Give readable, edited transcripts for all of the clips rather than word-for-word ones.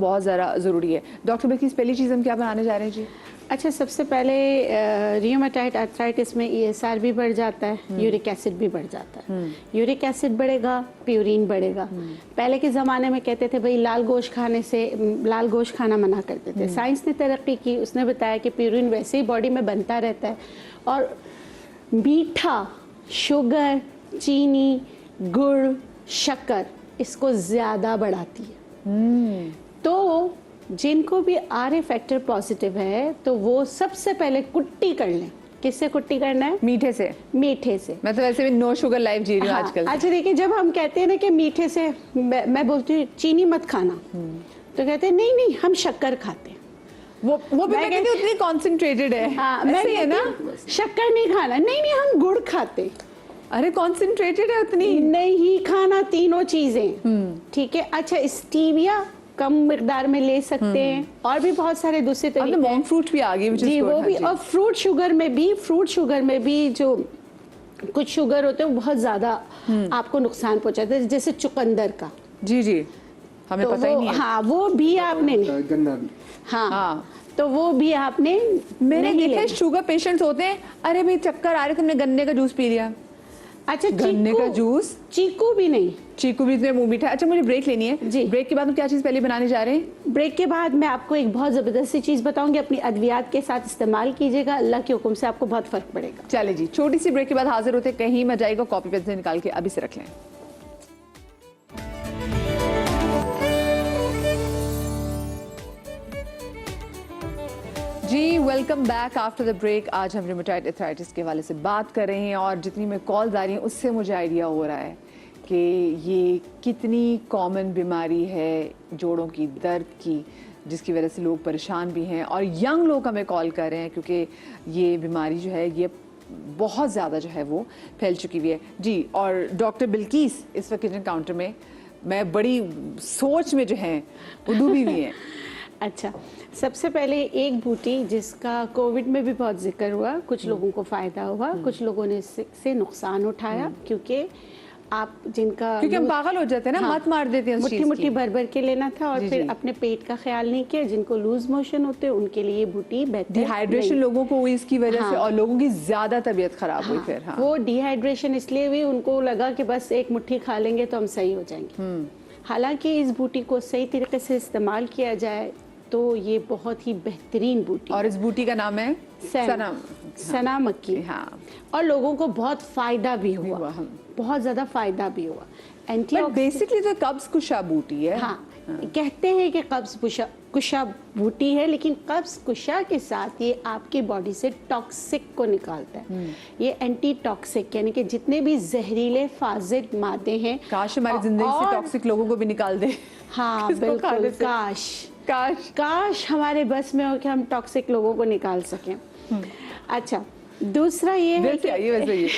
बहुत ज़्यादा ज़रूरी है। डॉक्टर बिल्किस, पहली चीज़ हम क्या बनाने जा रहे हैं जी? अच्छा, सबसे पहले रियोमेटॉइड आर्थराइटिस में ESR भी बढ़ जाता है, यूरिक एसिड भी बढ़ जाता है। यूरिक एसिड बढ़ेगा, प्यूरिन बढ़ेगा। पहले के ज़माने में कहते थे भाई लाल गोश्त खाना मना करते थे। साइंस ने तरक्की की, उसने बताया कि प्यूरिन वैसे ही बॉडी में बनता रहता है और मीठा, शुगर, चीनी, गुड़, शक्कर इसको ज़्यादा बढ़ाती है। तो जिनको भी RA फैक्टर पॉजिटिव है तो वो सबसे पहले कुट्टी कर लें। किससे कुट्टी करना है? मीठे से। मीठे से। मैं तो वैसे भी नो शुगर लाइफ जी रही हूँ आजकल। अच्छा देखिए, जब हम कहते हैं ना कि मीठे से, मैं बोलती हूँ चीनी मत खाना, तो कहते हैं नहीं नहीं हम शक्कर खाते हैं। वो भी मैं कहती हूँ उतनी कॉन्सेंट्रेटेड है। हाँ, मैं है ना, शक्कर नहीं खाना। नहीं नहीं हम गुड़ खाते। अरे कॉन्सेंट्रेटेड है उतनी नहीं खाना, तीनों चीजें। ठीक है। अच्छा, स्टीविया कम मिकदार में ले सकते हैं और भी बहुत सारे दूसरे तरीके। मॉन्क फ्रूट भी आ गई जी, वो भी। और फ्रूट शुगर में भी जो कुछ शुगर होते हैं वो बहुत ज्यादा आपको नुकसान पहुंचाते हैं, जैसे चुकंदर का। जी जी, हमें पता ही नहीं है। हाँ, वो भी आपने गन्ना भी। हाँ, तो वो भी आपने मैंने देखा शुगर पेशेंट्स होते हैं, अरे भाई चक्कर आ रहे, तुमने गन्ने का जूस पी लिया। अच्छा, गन्ने का जूस, चीकू भी नहीं। चीकू भी इतने मुंह मीठा। अच्छा, मुझे ब्रेक लेनी है जी। ब्रेक के बाद हम क्या चीज पहले बनाने जा रहे हैं? ब्रेक के बाद मैं आपको एक बहुत जबरदस्त सी चीज बताऊंगी, अपनी अद्वियात के साथ इस्तेमाल कीजिएगा, अल्लाह के हुक्म से आपको बहुत फर्क पड़ेगा। चले जी, छोटी सी ब्रेक के बाद हाजिर होते, कहीं मत जाएगा, कॉपी पेन से निकाल के अभी से रख लें। जी, welcome back after the break. आज हम रियोमेटॉइड आर्थराइटिस के हवाले से बात कर रहे हैं और जितनी में कॉल्स आ रही हैं उससे मुझे आइडिया हो रहा है कि ये कितनी कॉमन बीमारी है जोड़ों की दर्द की, जिसकी वजह से लोग परेशान भी हैं और यंग लोग हमें कॉल कर रहे हैं क्योंकि ये बीमारी जो है ये बहुत ज़्यादा जो है वो फैल चुकी हुई है जी। और डॉक्टर बिल्किस इस वक्त किचन काउंटर में, मैं बड़ी सोच में जो है वो डूबी हुई हैं। अच्छा, सबसे पहले एक बूटी जिसका कोविड में भी बहुत जिक्र हुआ, कुछ लोगों को फ़ायदा हुआ, कुछ लोगों ने इससे नुकसान उठाया, क्योंकि हम पागल हो जाते हैं ना। हाँ, मत मार देते हैं, मुट्ठी मुट्ठी भर भर के लेना था और फिर अपने पेट का ख्याल नहीं किया। जिनको लूज मोशन होते हैं उनके लिए बूटी बेहतर। डिहाइड्रेशन लोगों को हुई इसकी वजह से और लोगों की ज्यादा तबीयत खराब हुई फिर। वो डिहाइड्रेशन इसलिए भी, उनको लगा कि बस एक मुट्ठी खा लेंगे तो हम सही हो जाएंगे। हालांकि इस बूटी को सही तरीके से इस्तेमाल किया जाए तो ये बहुत ही बेहतरीन बूटी। और इस बूटी का नाम है सना मक्की। हाँ, और लोगों को बहुत फायदा भी हुआ, बहुत ज्यादा फायदा भी हुआ। बेसिकली तो कब्ज कुशा बूटी है। हाँ, कहते हैं कि कब्ज कुशा बूटी है, लेकिन कब्ज कुशा के साथ ये आपकी बॉडी से टॉक्सिक को निकालता है। ये एंटी टॉक्सिक, यानी कि जितने भी जहरीले फाजिल मादे हैं। काश हमारी जिंदगी से टॉक्सिक लोगों को भी निकाल दे। हाँ बिल्कुल, काश हमारे बस में हो कि हम टॉक्सिक लोगों को निकाल सकें। अच्छा, दूसरा ये है कि आइए वैसे ये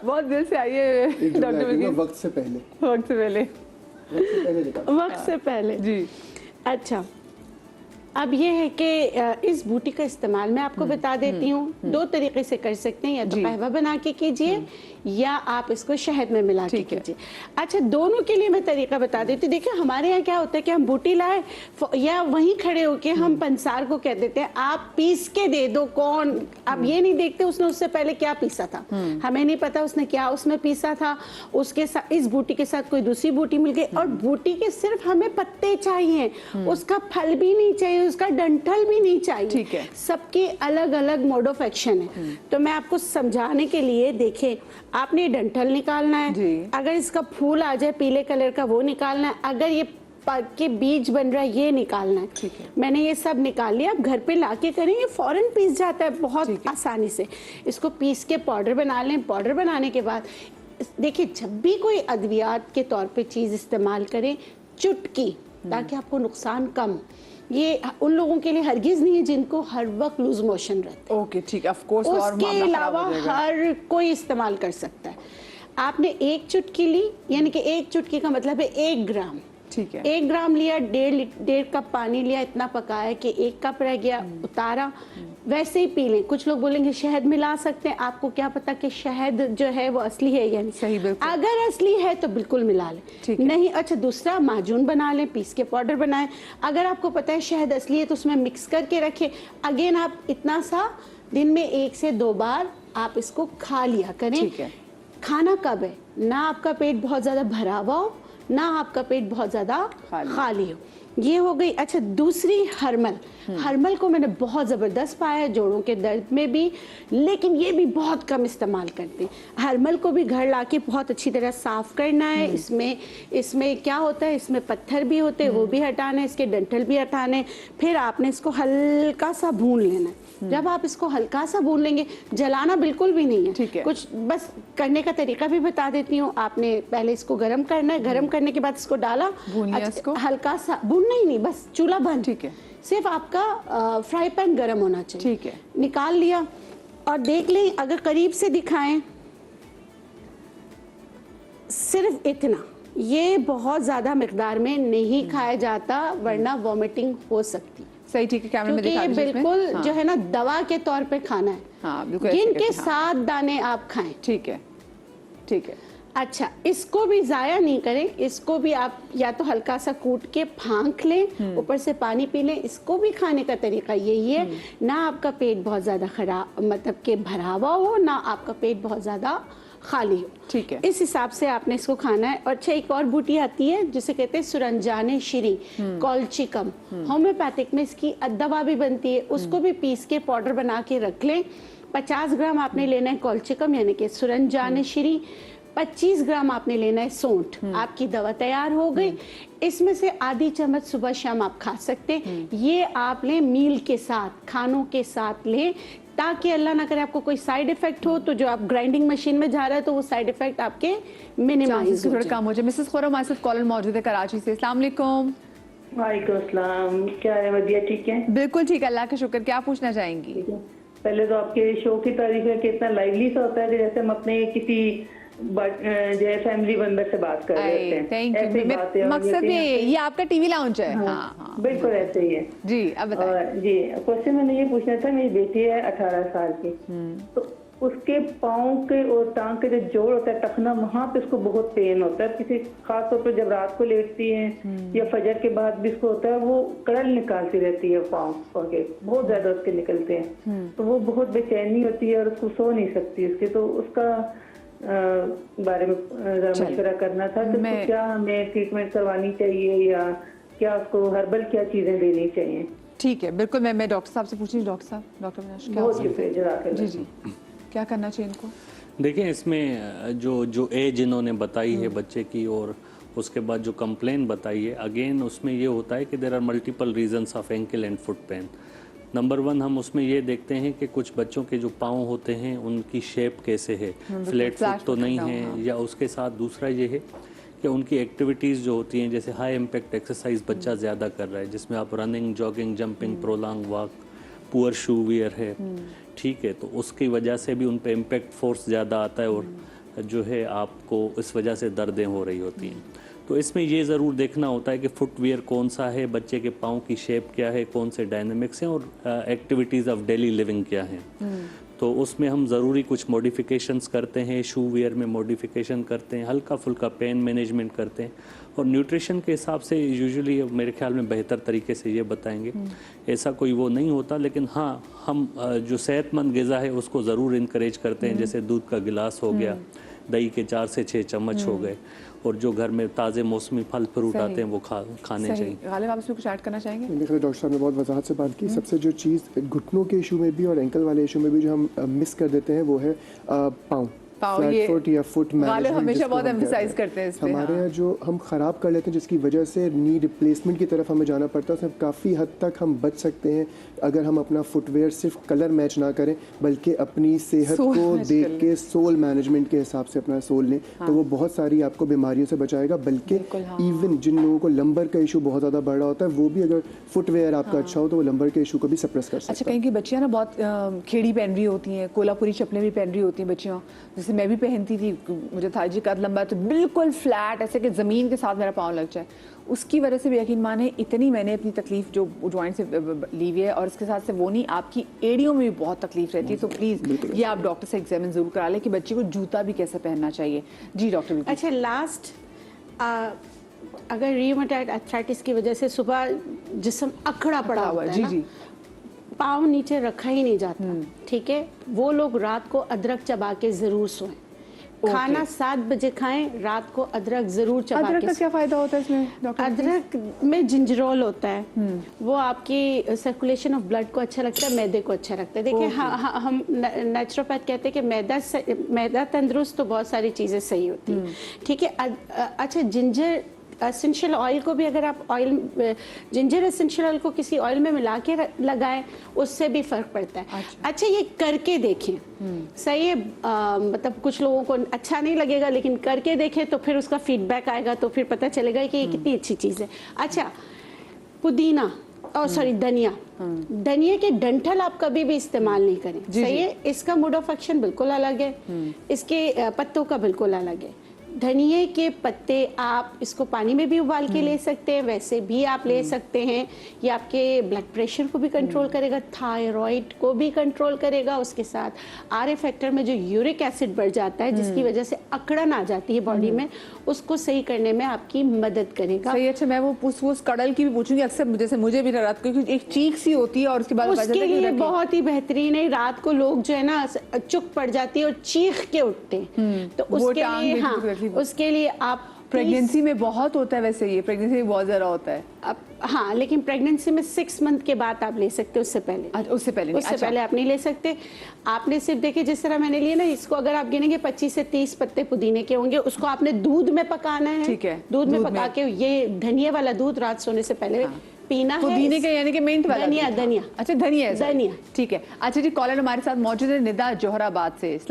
बहुत दिल से आइए डॉक्टर बिल्किस। वक्त से पहले जी। अच्छा, अब ये है कि इस बूटी का इस्तेमाल मैं आपको बता देती हूँ। दो तरीके से कर सकते हैं, या तो कहवा बना के कीजिए या आप इसको शहद में मिला के कीजिए। अच्छा, दोनों के लिए मैं तरीका बता देती हूँ। देखिए, हमारे यहाँ क्या होता है कि हम बूटी लाए या वहीं खड़े होके हम पंसार को कह देते हैं आप पीस के दे दो। कौन, अब ये नहीं देखते उसने उससे पहले क्या पीसा था, हमें नहीं पता उसने क्या उसमें पीसा था। उसके साथ इस बूटी के साथ कोई दूसरी बूटी मिल गई, और बूटी के सिर्फ हमें पत्ते चाहिए, उसका फल भी नहीं चाहिए, उसका डंठल भी नहीं चाहिए। ठीक है, सबके अलग अलग मोड ऑफ एक्शन है। तो मैं आपको समझाने के लिए, देखें, आपने डंठल निकालना है, अगर इसका फूल आ जाए पीले कलर का वो निकालना है, अगर ये के बीज बन रहा है ये निकालना है। ठीक है, मैंने ये सब निकाल लिया। अब घर पे लाके करेंगे, फौरन पीस जाता है बहुत आसानी से। इसको पीस के पाउडर बना लें। पाउडर बनाने के बाद देखिए, जब भी कोई अद्वियात के तौर पे चीज इस्तेमाल करें, चुटकी, ताकि आपको नुकसान कम। ये उन लोगों के लिए हरगिज नहीं है जिनको हर वक्त लूज मोशन रहता है। ओके, ठीक, ऑफ कोर्स। उसके अलावा हर कोई इस्तेमाल कर सकता है। आपने एक चुटकी ली, यानी कि एक चुटकी का मतलब है 1 ग्राम। ठीक है, 1 ग्राम लिया, 1.5 कप पानी लिया, इतना पकाया कि 1 कप रह गया, उतारा, वैसे ही पी लें। कुछ लोग बोलेंगे शहद मिला सकते हैं, आपको क्या पता कि शहद जो है वो असली है या नहीं। सही, बिल्कुल। अगर असली है तो बिल्कुल मिला लें, ठीक है। नहीं अच्छा दूसरा माजून बना लें, पीस के पाउडर बनाएं। अगर आपको पता है शहद असली है तो उसमें मिक्स करके रखें। अगेन आप इतना सा दिन में 1 से 2 बार आप इसको खा लिया करें। ठीक है। खाना कब है, ना आपका पेट बहुत ज्यादा भरा हुआ हो, ना आपका पेट बहुत ज्यादा खाली हो। ये हो गई। अच्छा दूसरी हरमल। हरमल को मैंने बहुत ज़बरदस्त पाया है जोड़ों के दर्द में भी, लेकिन ये भी बहुत कम इस्तेमाल करते हैं। हरमल को भी घर लाके बहुत अच्छी तरह साफ़ करना है। इसमें क्या होता है, इसमें पत्थर भी होते हैं, वो भी हटाने, इसके डंठल भी हटाने। फिर आपने इसको हल्का सा भून लेना है। जब आप इसको हल्का सा भून लेंगे, जलाना बिल्कुल भी नहीं है, ठीक है। कुछ बस करने का तरीका भी बता देती हूँ। आपने पहले इसको गर्म करना है, गर्म करने के बाद इसको डाला, भून लिया इसको? हल्का सा भूनना ही नहीं, बस चूल्हा बंद। ठीक है। सिर्फ आपका फ्राई पैन गर्म होना चाहिए। ठीक है। निकाल लिया और देख लें, अगर करीब से दिखाएं, सिर्फ इतना, ये बहुत ज्यादा मिकदार में नहीं खाया जाता वरना वॉमिटिंग हो सकती। सही, ठीक है। कैमरे में क्योंकि दिखा ये दीजिए इसमें। बिल्कुल हाँ। जो है ना दवा के तौर पे खाना है। हाँ, बिल्कुल ऐसे गिन के करके, हाँ। 7 दाने आप खाएं। ठीक है, ठीक है। अच्छा, इसको भी ज़ाया नहीं करें, इसको भी आप या तो हल्का सा कूट के फांक लें, ऊपर से पानी पी लें। इसको भी खाने का तरीका यही है, ना आपका पेट बहुत ज़्यादा खराब मतलब के भरा हुआ हो, ना आपका पेट बहुत ज़्यादा खाली हो। ठीक है। इस हिसाब से आपने इसको खाना है। और अच्छा एक और बूटी आती है जिसे कहते हैं सुरंजाने श्री, कॉल्चिकम। होम्योपैथिक में इसकी दवा भी बनती है, उसको भी पीस के पाउडर बना के रख लें। 50 ग्राम आपने लेना है कॉल्चिकम यानी कि सुरंजाने श्री, 25 ग्राम आपने लेना है सौंठ। आपकी दवा तैयार हो गई। इसमें से आधी चम्मच सुबह शाम आप खा सकते हैं। ये आप लें मील के साथ, खानों के साथ लें, ताकि अल्लाह ना करे आपको कोई साइड इफेक्ट हो तो जो आप ग्राइंडिंग मशीन में जा रहा है तो वो साइड इफेक्ट आपके मिनिमाइज हो थोड़ा जाए। कम हो जाए। मिसेस खुरम हमारे साथ कॉलर मौजूद है कराची से। अस्सलाम वालेकुम। वालेकुम अस्सलाम। क्या है वदिया, ठीक है? बिल्कुल ठीक है, अल्लाह का शुक्र। क्या पूछना चाहेंगी? ठीक है। पहले तो आपके शो की तारीफ है कि इतना लाइवली सा होता है कि जैसे हम अपने किसी जो है फैमिली मेंबर से बात कर रहे होते हैं। थैंक ऐसी यू। बातें मकसद ये आपका टीवी लाउंज है। हाँ, हाँ, हाँ। बिल्कुल ऐसे ही है जी, अब बताएं। और जी क्वेश्चन मैंने ये पूछना था, मेरी बेटी है 18 साल की, तो उसके पाँव के और टांग के जो जोड़ होता है टखना, वहाँ पे उसको बहुत पेन होता है। किसी खास तौर पर जब रात को लेटती है या फजर के बाद भी उसको होता है, वो कड़ल निकालती रहती है पाँव के, बहुत ज्यादा उसके निकलते हैं। तो वो बहुत बेचैनी होती है और उसको सो नहीं सकती उसके। तो उसका बारे में जरा मशवरा करना था कि उसको क्या हमें ट्रीटमेंट करवानी चाहिए या क्या उसको हर्बल क्या चीजें देनी चाहिए? ठीक है, बिल्कुल। मैं डॉक्टर साहब से पूछ रही हूँ। डॉक्टर साहब, डॉक्टर विनाश, क्या बहुत शुक्रिया। जी जी, क्या करना चाहिए इनको? देखिए, इसमें जो एज इन्होंने बताई है बच्चे की और उसके बाद जो कंप्लेन बताई है, अगेन उसमें ये होता है कि there are multiple reasons of ankle and foot pain. Number 1 हम उसमें ये देखते हैं कि कुछ बच्चों के जो पाँव होते हैं उनकी शेप कैसे है, फ्लैट फुट तो नहीं है, या उसके साथ दूसरा ये है कि उनकी एक्टिविटीज़ जो होती हैं, जैसे हाई इम्पैक्ट एक्सरसाइज बच्चा ज़्यादा कर रहा है, जिसमें आप running, jogging, jumping, prolong walk, poor shoe wear है, ठीक है, तो उसकी वजह से भी उन पे इम्पैक्ट फोर्स ज़्यादा आता है और जो है आपको इस वजह से दर्दें हो रही होती हैं। तो इसमें ये ज़रूर देखना होता है कि फुटवियर कौन सा है, बच्चे के पाँव की शेप क्या है, कौन से डायनामिक्स हैं और एक्टिविटीज़ ऑफ डेली लिविंग क्या हैं। तो उसमें हम ज़रूरी कुछ मॉडिफिकेशंस करते हैं, शू वियर में मॉडिफिकेशन करते हैं, हल्का फुल्का पेन मैनेजमेंट करते हैं और न्यूट्रिशन के हिसाब से यूजुअली मेरे ख्याल में बेहतर तरीके से ये बताएंगे। ऐसा कोई वो नहीं होता, लेकिन हाँ हम जो सेहतमंद ग़िज़ा है उसको ज़रूर इनकरेज करते हैं, जैसे दूध का गिलास हो गया, दही के 4 से 6 चम्मच हो गए, और जो घर में ताज़े मौसमी फल फ्रूट आते हैं वो खाने चाहिए। गालिब, आप इसमें कुछ ऐड करना चाहेंगे? देखिए डॉक्टर साहब ने बहुत वजाहत से बात की। सबसे जो चीज़ घुटनों के इशू में भी और एंकल वाले इशू में भी जो हम मिस कर देते हैं वो है पाँव, फ्लैट फुट या फुट मैनेजमेंट। हमेशा बहुत एम्फसाइज करते हैं इस पे। हमारे यहाँ जो हम ख़राब कर लेते हैं जिसकी वजह से नी रिप्लेसमेंट की तरफ हमें जाना पड़ता है, उसमें काफ़ी हद तक हम बच सकते हैं अगर हम अपना फुटवेयर सिर्फ कलर मैच ना करें बल्कि अपनी सेहत को देख के सोल मैनेजमेंट के हिसाब से अपना सोल लें। तो वो बहुत सारी आपको बीमारियों से बचाएगा। बल्कि इवन जिन लोगों को लंबर का इशू बहुत ज़्यादा बढ़ रहा होता है, वो भी अगर फुटवेयर आपका अच्छा हो तो वो लंबर के इशू को भी सप्रेस कर सकता है। अच्छा, कहीं की बच्चियाँ ना बहुत खेड़ी पहन रही होती हैं, कोलापुरी चप्पलें भी पहन रही होती हैं बच्चियाँ, जैसे जैसे मैं भी पहनती थी, मुझे था जी कद लंबा तो बिल्कुल फ्लैट ऐसे कि ज़मीन के साथ मेरा पाँव लग जाए, उसकी वजह से भी यकीन माने इतनी मैंने अपनी तकलीफ जो जॉइंट से ली हुई है, और इसके साथ से वो नहीं, आपकी एड़ियों में भी बहुत तकलीफ रहती है। तो प्लीज़ ये आप डॉक्टर से एग्जामिन जरूर करा लें कि बच्चे को जूता भी कैसे पहनना चाहिए। जी डॉक्टर। अच्छा, लास्ट अगर रियोमेटॉइड आर्थराइटिस की वजह से सुबह जिस्म अकड़ा पड़ा हुआ है जी ना, जी, पाँव नीचे रखा ही नहीं जाता, ठीक है, वो लोग रात को अदरक चबा के जरूर सोएं। खाना 7 बजे खाएं, रात को अदरक जरूर चबा अदरक के का क्या फायदा होता है इसमें डॉक्टर? अदरक में जिंजरोल होता है, वो आपकी सर्कुलेशन ऑफ ब्लड को अच्छा लगता है, मैदे को अच्छा लगता है। देखिए हम नेचुरोपैथ कहते हैं कि मैदा तंदुरुस्त तो बहुत सारी चीज़ें सही होती हैं, ठीक है। अच्छा, जिंजर एसेंशियल ऑयल को भी अगर आप जिंजर एसेंशियल ऑयल को किसी ऑयल में मिला के लगाएं, उससे भी फर्क पड़ता है। अच्छा, ये करके देखें, सही है, मतलब कुछ लोगों को अच्छा नहीं लगेगा, लेकिन करके देखें तो फिर उसका फीडबैक आएगा, तो फिर पता चलेगा कि ये कितनी अच्छी चीज़ है। अच्छा, पुदीना और सॉरी धनिया, धनिया के डंठल आप कभी भी इस्तेमाल नहीं करें, सही है। इसका मोड ऑफ एक्शन बिल्कुल अलग है, इसके पत्तों का बिल्कुल अलग है। धनिए के पत्ते आप इसको पानी में भी उबाल के ले सकते हैं, वैसे भी आप ले सकते हैं। ये आपके ब्लड प्रेशर को भी कंट्रोल करेगा, थायराइड को भी कंट्रोल करेगा, उसके साथ आरए फैक्टर में जो यूरिक एसिड बढ़ जाता है जिसकी वजह से अकड़न आ जाती है बॉडी में, उसको सही करने में आपकी मदद करेगा। सही। अच्छा, मैं वो कड़ल की भी पूछूंगी, अक्सर जैसे मुझे भी रात को एक चीख सी होती है और उसके बाद उसके लिए बहुत ही बेहतरीन है, रात को लोग जो है ना चुक पड़ जाती है और चीख के उठते हैं, तो उसके लिए उसके लिए आप प्रेगनेंसी में बहुत होता है, वैसे ये प्रेगनेंसी में बहुत ज़्यादा होता है। हाँ, लेकिन प्रेगनेंसी में 6 मंथ के बाद आप ले सकते हो, उससे पहले उससे पहले आप नहीं ले सकते। आपने सिर्फ देखिए जिस तरह मैंने लिया ना, इसको अगर आप गिनेंगे 25 से 30 पत्ते पुदीने के होंगे, उसको आपने दूध में पकाना है, ठीक है, दूध में पका के ये धनिया वाला दूध रात सोने से पहले पीना है। पुदीने का यानी कि मिंट वाला धनिया, अच्छा धनिया, ठीक है। अच्छा जी, कॉलर हमारे साथ मौजूद है निदा जोहराबाद से।